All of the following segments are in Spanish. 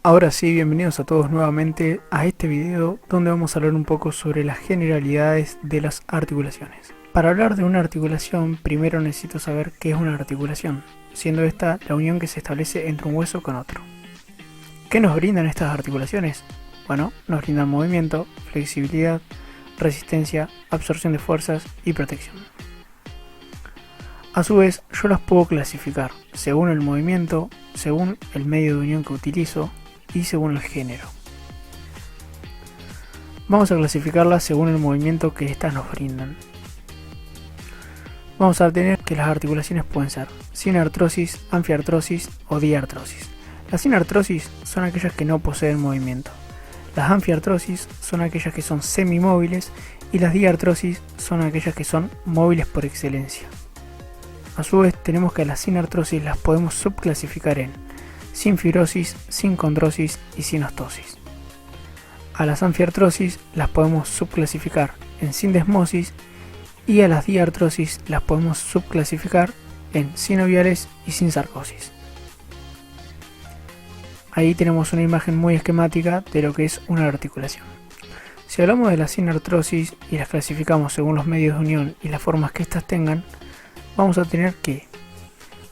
Ahora sí, bienvenidos a todos nuevamente a este video donde vamos a hablar un poco sobre las generalidades de las articulaciones. Para hablar de una articulación, primero necesito saber qué es una articulación, siendo esta la unión que se establece entre un hueso con otro. ¿Qué nos brindan estas articulaciones? Bueno, nos brindan movimiento, flexibilidad, resistencia, absorción de fuerzas y protección. A su vez, yo las puedo clasificar según el movimiento, según el medio de unión que utilizo y según el género. Vamos a clasificarlas según el movimiento que estas nos brindan. Vamos a tener que las articulaciones pueden ser sinartrosis, anfiartrosis o diartrosis. Las sinartrosis son aquellas que no poseen movimiento. Las anfiartrosis son aquellas que son semimóviles y las diartrosis son aquellas que son móviles por excelencia. A su vez tenemos que las sinartrosis las podemos subclasificar en sinfibrosis, sincondrosis y sinostosis. A las anfiartrosis las podemos subclasificar en sindesmosis y a las diartrosis las podemos subclasificar en sinoviales y sinsarcosis. Ahí tenemos una imagen muy esquemática de lo que es una articulación. Si hablamos de la sinartrosis y las clasificamos según los medios de unión y las formas que éstas tengan, vamos a tener que,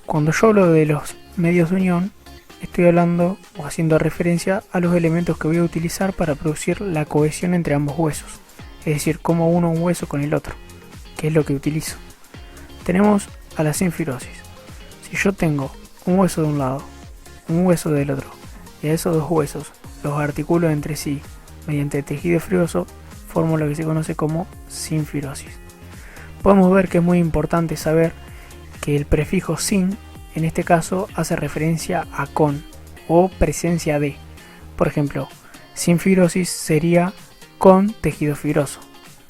cuando yo hablo de los medios de unión, estoy hablando o haciendo referencia a los elementos que voy a utilizar para producir la cohesión entre ambos huesos, es decir, cómo uno un hueso con el otro, que es lo que utilizo. Tenemos a la sinfibrosis. Si yo tengo un hueso de un lado, un hueso del otro, y a esos dos huesos los articulo entre sí mediante tejido fibroso, formo lo que se conoce como sinfibrosis. Podemos ver que es muy importante saber que el prefijo sin en este caso hace referencia a con o presencia de. Por ejemplo, sinfibrosis sería con tejido fibroso,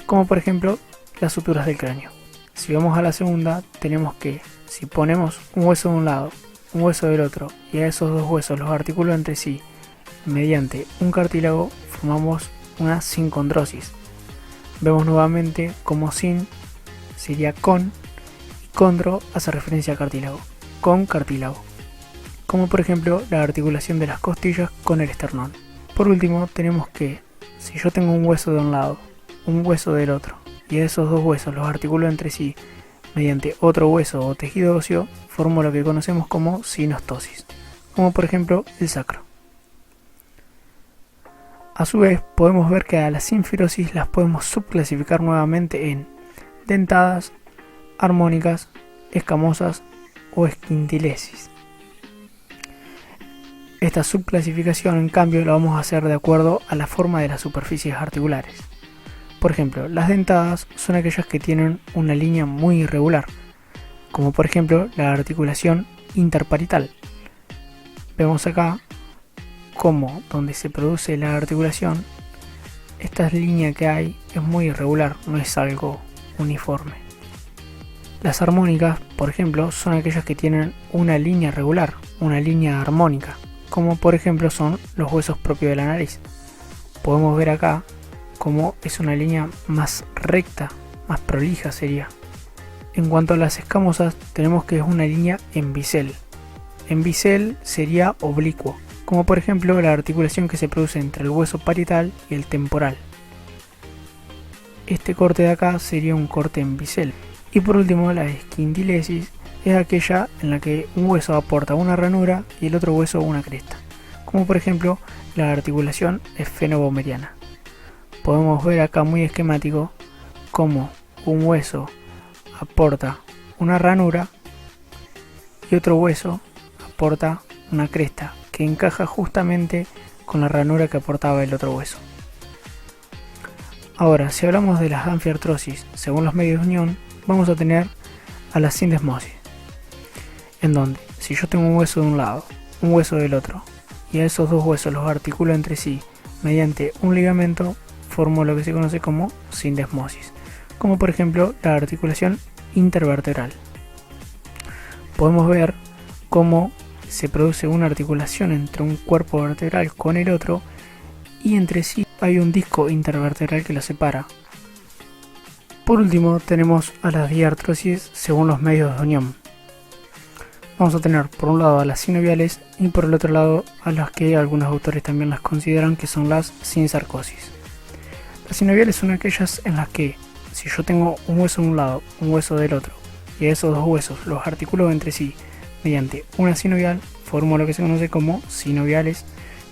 como por ejemplo las suturas del cráneo. Si vamos a la segunda, tenemos que si ponemos un hueso de un lado, un hueso del otro y a esos dos huesos los articulo entre sí mediante un cartílago, formamos una sincondrosis. Vemos nuevamente como sin sería con y condro hace referencia a cartílago, con cartílago, como por ejemplo la articulación de las costillas con el esternón. Por último tenemos que si yo tengo un hueso de un lado, un hueso del otro y a esos dos huesos los articulo entre sí mediante otro hueso o tejido óseo, formo lo que conocemos como sinostosis, como por ejemplo el sacro. A su vez podemos ver que a las sinfibrosis las podemos subclasificar nuevamente en dentadas, armónicas, escamosas o esquintilesis. Esta subclasificación en cambio la vamos a hacer de acuerdo a la forma de las superficies articulares. Por ejemplo, las dentadas son aquellas que tienen una línea muy irregular, como por ejemplo la articulación interparietal. Vemos acá como donde se produce la articulación, esta línea que hay es muy irregular, no es algo uniforme. Las armónicas, por ejemplo, son aquellas que tienen una línea regular, una línea armónica, como por ejemplo son los huesos propios de la nariz. Podemos ver acá cómo es una línea más recta, más prolija sería. En cuanto a las escamosas, tenemos que es una línea en bisel. En bisel sería oblicuo, como por ejemplo la articulación que se produce entre el hueso parietal y el temporal. Este corte de acá sería un corte en bisel. Y por último, la esquintilesis es aquella en la que un hueso aporta una ranura y el otro hueso una cresta, como por ejemplo la articulación esfenobomeriana. Podemos ver acá muy esquemático cómo un hueso aporta una ranura y otro hueso aporta una cresta que encaja justamente con la ranura que aportaba el otro hueso. Ahora, si hablamos de las anfiartrosis según los medios de unión, vamos a tener a la sindesmosis, en donde si yo tengo un hueso de un lado, un hueso del otro, y a esos dos huesos los articulo entre sí mediante un ligamento, formo lo que se conoce como sindesmosis, como por ejemplo la articulación intervertebral. Podemos ver cómo se produce una articulación entre un cuerpo vertebral con el otro y entre sí hay un disco intervertebral que lo separa. Por último tenemos a las diartrosis según los medios de unión. vamos a tener por un lado a las sinoviales y por el otro lado a las que algunos autores también las consideran que son las sin sarcosis. Las sinoviales son aquellas en las que si yo tengo un hueso de un lado, un hueso del otro, y a esos dos huesos los articulo entre sí mediante una sinovial, formo lo que se conoce como sinoviales,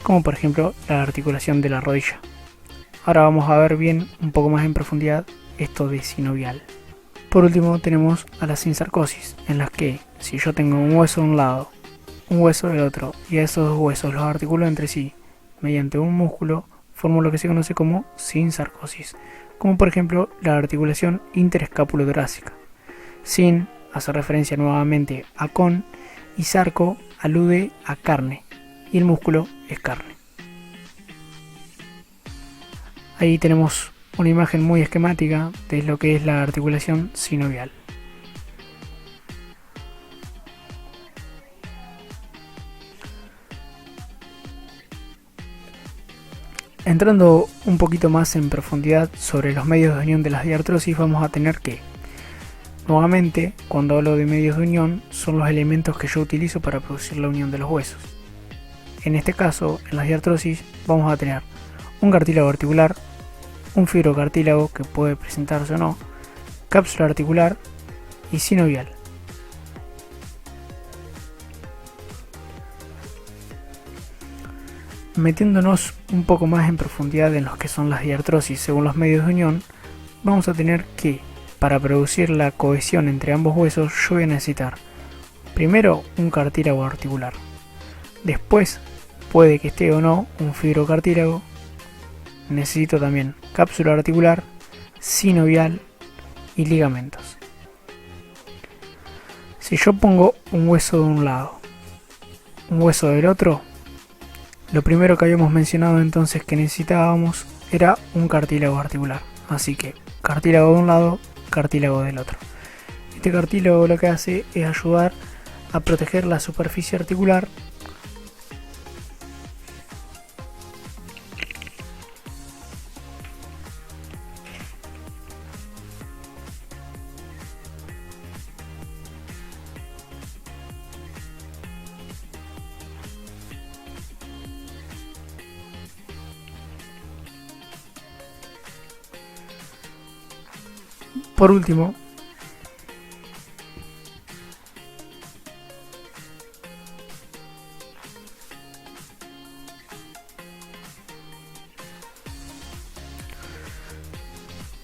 como por ejemplo la articulación de la rodilla. Ahora vamos a ver bien un poco más en profundidad esto de sinovial. Por último tenemos a las sin sarcosis, en las que si yo tengo un hueso de un lado, un hueso del otro, y a esos dos huesos los articulo entre sí mediante un músculo, formo lo que se conoce como sin sarcosis, como por ejemplo la articulación interescapulotorácica. Sin hace referencia nuevamente a con, y sarco alude a carne, y el músculo es carne. Ahí tenemos una imagen muy esquemática de lo que es la articulación sinovial. Entrando un poquito más en profundidad sobre los medios de unión de las diartrosis, vamos a tener que, nuevamente, cuando hablo de medios de unión, son los elementos que yo utilizo para producir la unión de los huesos. En este caso, en las diartrosis, vamos a tener un cartílago articular, un fibrocartílago que puede presentarse o no, cápsula articular y sinovial. Metiéndonos un poco más en profundidad en los que son las diartrosis según los medios de unión, vamos a tener que, para producir la cohesión entre ambos huesos, yo voy a necesitar primero un cartílago articular, después puede que esté o no un fibrocartílago, necesito también cápsula articular, sinovial y ligamentos. Si yo pongo un hueso de un lado, un hueso del otro, lo primero que habíamos mencionado entonces que necesitábamos era un cartílago articular, así que cartílago de un lado, cartílago del otro. Este cartílago lo que hace es ayudar a proteger la superficie articular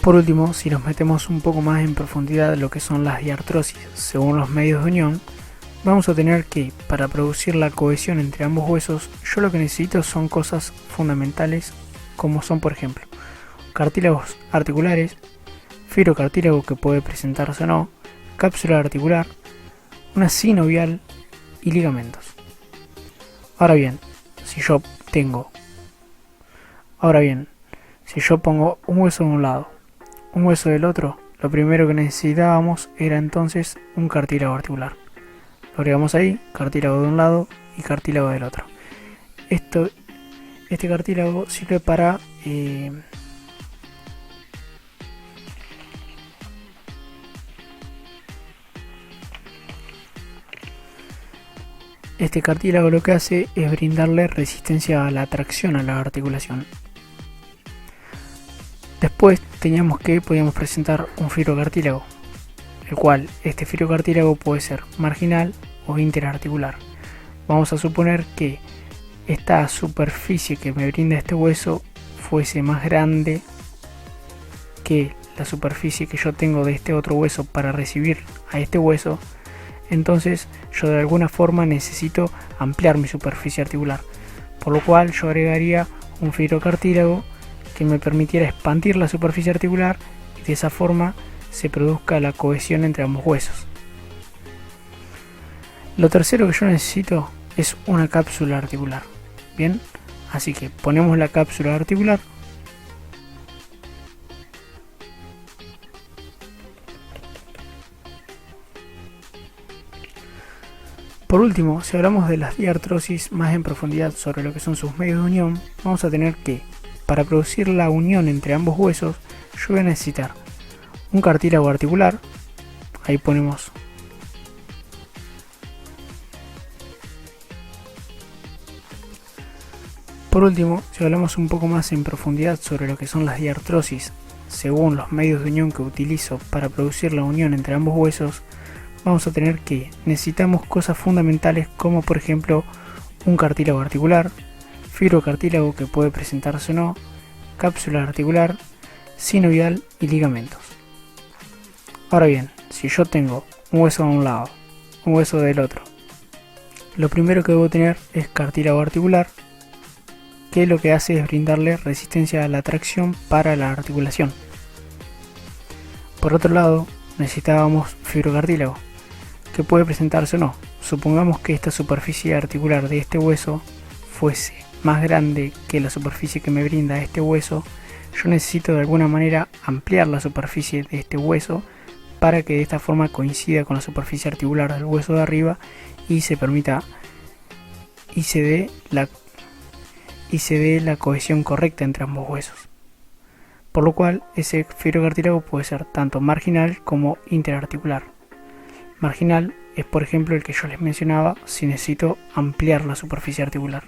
Por último, si nos metemos un poco más en profundidad en lo que son las diartrosis según los medios de unión, vamos a tener que, para producir la cohesión entre ambos huesos, yo lo que necesito son cosas fundamentales como son, por ejemplo, cartílagos articulares, fibrocartílago que puede presentarse o no, cápsula articular, una sinovial y ligamentos. Ahora bien, si yo pongo un hueso de un lado, un hueso del otro, lo primero que necesitábamos era entonces un cartílago articular. Lo agregamos ahí, cartílago de un lado y cartílago del otro. Este cartílago sirve para este cartílago lo que hace es brindarle resistencia a la tracción a la articulación. Después podíamos presentar un fibrocartílago, el cual este fibrocartílago puede ser marginal o interarticular. Vamos a suponer que esta superficie que me brinda este hueso fuese más grande que la superficie que yo tengo de este otro hueso para recibir a este hueso. Entonces yo de alguna forma necesito ampliar mi superficie articular, por lo cual yo agregaría un fibrocartílago que me permitiera expandir la superficie articular y de esa forma se produzca la cohesión entre ambos huesos. Lo tercero que yo necesito es una cápsula articular. Bien, así que ponemos la cápsula articular. Por último, si hablamos de las diartrosis más en profundidad sobre lo que son sus medios de unión, vamos a tener que, para producir la unión entre ambos huesos, yo voy a necesitar un cartílago articular, ahí ponemos Por último, si hablamos un poco más en profundidad sobre lo que son las diartrosis, según los medios de unión que utilizo para producir la unión entre ambos huesos, vamos a tener que necesitamos cosas fundamentales como por ejemplo un cartílago articular, fibrocartílago que puede presentarse o no, cápsula articular, sinovial y ligamentos. Ahora bien, si yo tengo un hueso de un lado, un hueso del otro, lo primero que debo tener es cartílago articular, que lo que hace es brindarle resistencia a la tracción para la articulación. Por otro lado, necesitábamos fibrocartílago, que puede presentarse o no. Supongamos que esta superficie articular de este hueso fuese más grande que la superficie que me brinda este hueso, yo necesito de alguna manera ampliar la superficie de este hueso para que de esta forma coincida con la superficie articular del hueso de arriba y se permita y se dé la cohesión correcta entre ambos huesos. Por lo cual ese fibrocartílago puede ser tanto marginal como interarticular. Marginal es por ejemplo el que yo les mencionaba si necesito ampliar la superficie articular.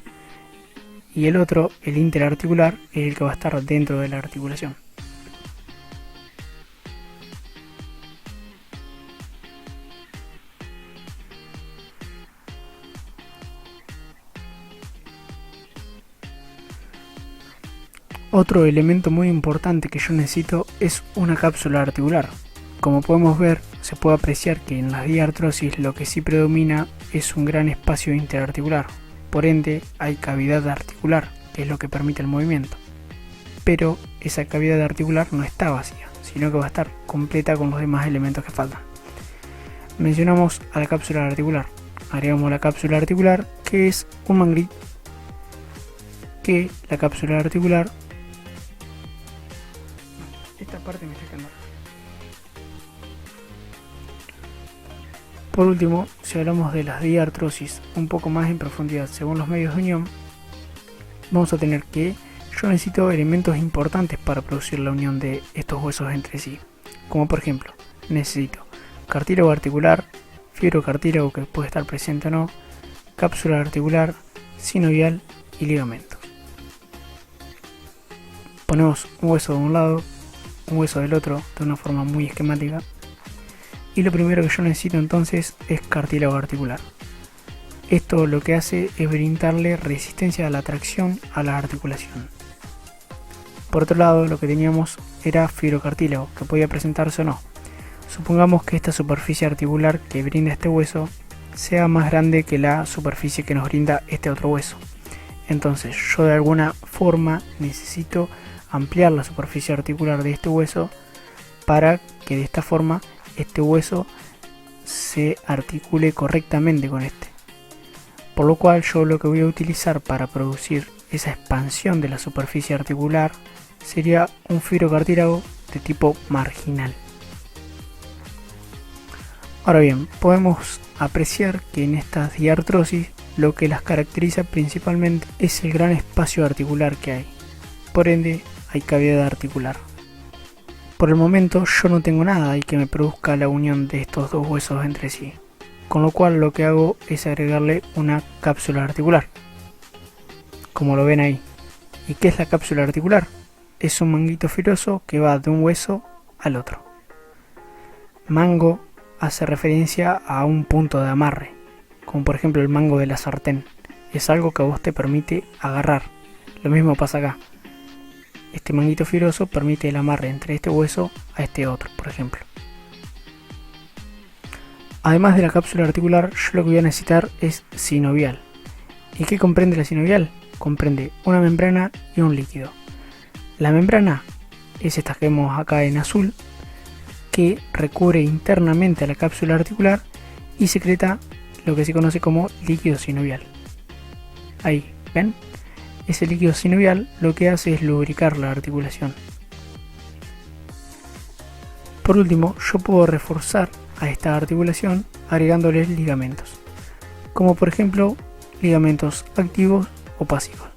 Y el otro, el interarticular, es el que va a estar dentro de la articulación. Otro elemento muy importante que yo necesito es una cápsula articular. Como podemos ver, se puede apreciar que en las diartrosis lo que sí predomina es un gran espacio interarticular. Por ende, hay cavidad articular, que es lo que permite el movimiento. Pero esa cavidad articular no está vacía, sino que va a estar completa con los demás elementos que faltan. Mencionamos a la cápsula articular. Agregamos la cápsula articular, que es un manguito. Que la cápsula articular... Esta parte me está quedando. Por último, si hablamos de las diartrosis un poco más en profundidad según los medios de unión, vamos a tener que yo necesito elementos importantes para producir la unión de estos huesos entre sí, como por ejemplo necesito cartílago articular, fibrocartílago que puede estar presente o no, cápsula articular, sinovial y ligamentos. Ponemos un hueso de un lado, un hueso del otro de una forma muy esquemática. Y lo primero que yo necesito entonces es cartílago articular. Esto lo que hace es brindarle resistencia a la tracción a la articulación. Por otro lado, lo que teníamos era fibrocartílago, que podía presentarse o no. Supongamos que esta superficie articular que brinda este hueso sea más grande que la superficie que nos brinda este otro hueso. Entonces yo de alguna forma necesito ampliar la superficie articular de este hueso para que de esta forma este hueso se articule correctamente con este. Por lo cual yo lo que voy a utilizar para producir esa expansión de la superficie articular sería un fibrocartílago de tipo marginal. Ahora bien, podemos apreciar que en estas diartrosis lo que las caracteriza principalmente es el gran espacio articular que hay. Por ende, hay cavidad articular. Por el momento yo no tengo nada ahí que me produzca la unión de estos dos huesos entre sí, con lo cual lo que hago es agregarle una cápsula articular, como lo ven ahí. ¿Y qué es la cápsula articular? Es un manguito fibroso que va de un hueso al otro. Mango hace referencia a un punto de amarre, como por ejemplo el mango de la sartén. Es algo que a vos te permite agarrar. Lo mismo pasa acá. Este manguito fibroso permite el amarre entre este hueso a este otro, por ejemplo. Además de la cápsula articular, yo lo que voy a necesitar es sinovial. ¿Y qué comprende la sinovial? Comprende una membrana y un líquido. La membrana es esta que vemos acá en azul, que recubre internamente a la cápsula articular y secreta lo que se conoce como líquido sinovial. Ahí, ¿ven? Ese líquido sinovial lo que hace es lubricar la articulación. Por último, yo puedo reforzar a esta articulación agregándoles ligamentos, como por ejemplo ligamentos activos o pasivos.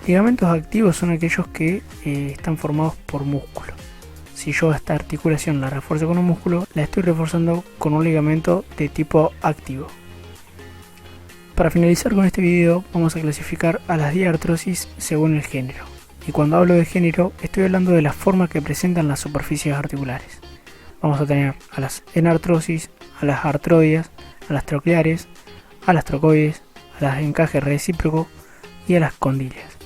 Ligamentos activos son aquellos que están formados por músculo. Si yo a esta articulación la refuerzo con un músculo, la estoy reforzando con un ligamento de tipo activo. Para finalizar con este video vamos a clasificar a las diartrosis según el género. Y cuando hablo de género estoy hablando de la forma que presentan las superficies articulares. Vamos a tener a las enartrosis, a las artrodias, a las troquleares, a las trocoides, a las encajes recíproco y a las condilias.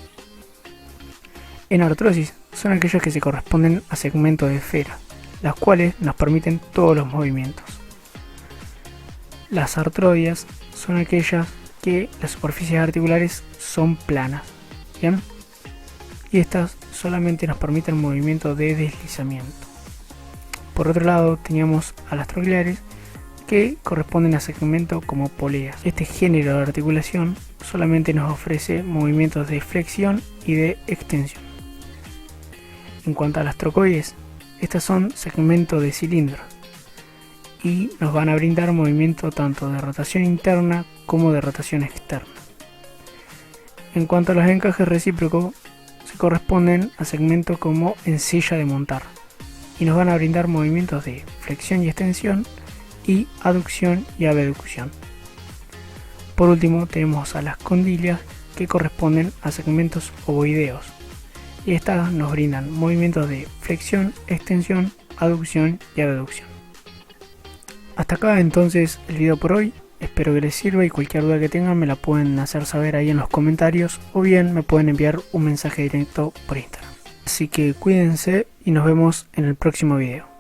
Enartrosis son aquellas que se corresponden a segmentos de esfera, las cuales nos permiten todos los movimientos. Las artrodias son aquellas que las superficies articulares son planas, ¿bien? Y estas solamente nos permiten movimiento de deslizamiento. Por otro lado teníamos a las troquleares, que corresponden a segmentos como poleas. Este género de articulación solamente nos ofrece movimientos de flexión y de extensión. En cuanto a las trocoides, estas son segmentos de cilindros y nos van a brindar movimiento tanto de rotación interna como de rotación externa. En cuanto a los encajes recíprocos, se corresponden a segmentos como en silla de montar y nos van a brindar movimientos de flexión y extensión y aducción y abducción. Por último tenemos a las condilias, que corresponden a segmentos ovoideos y estas nos brindan movimientos de flexión, extensión, aducción y abducción. Hasta acá entonces el video por hoy, espero que les sirva y cualquier duda que tengan me la pueden hacer saber ahí en los comentarios o bien me pueden enviar un mensaje directo por Instagram. Así que cuídense y nos vemos en el próximo video.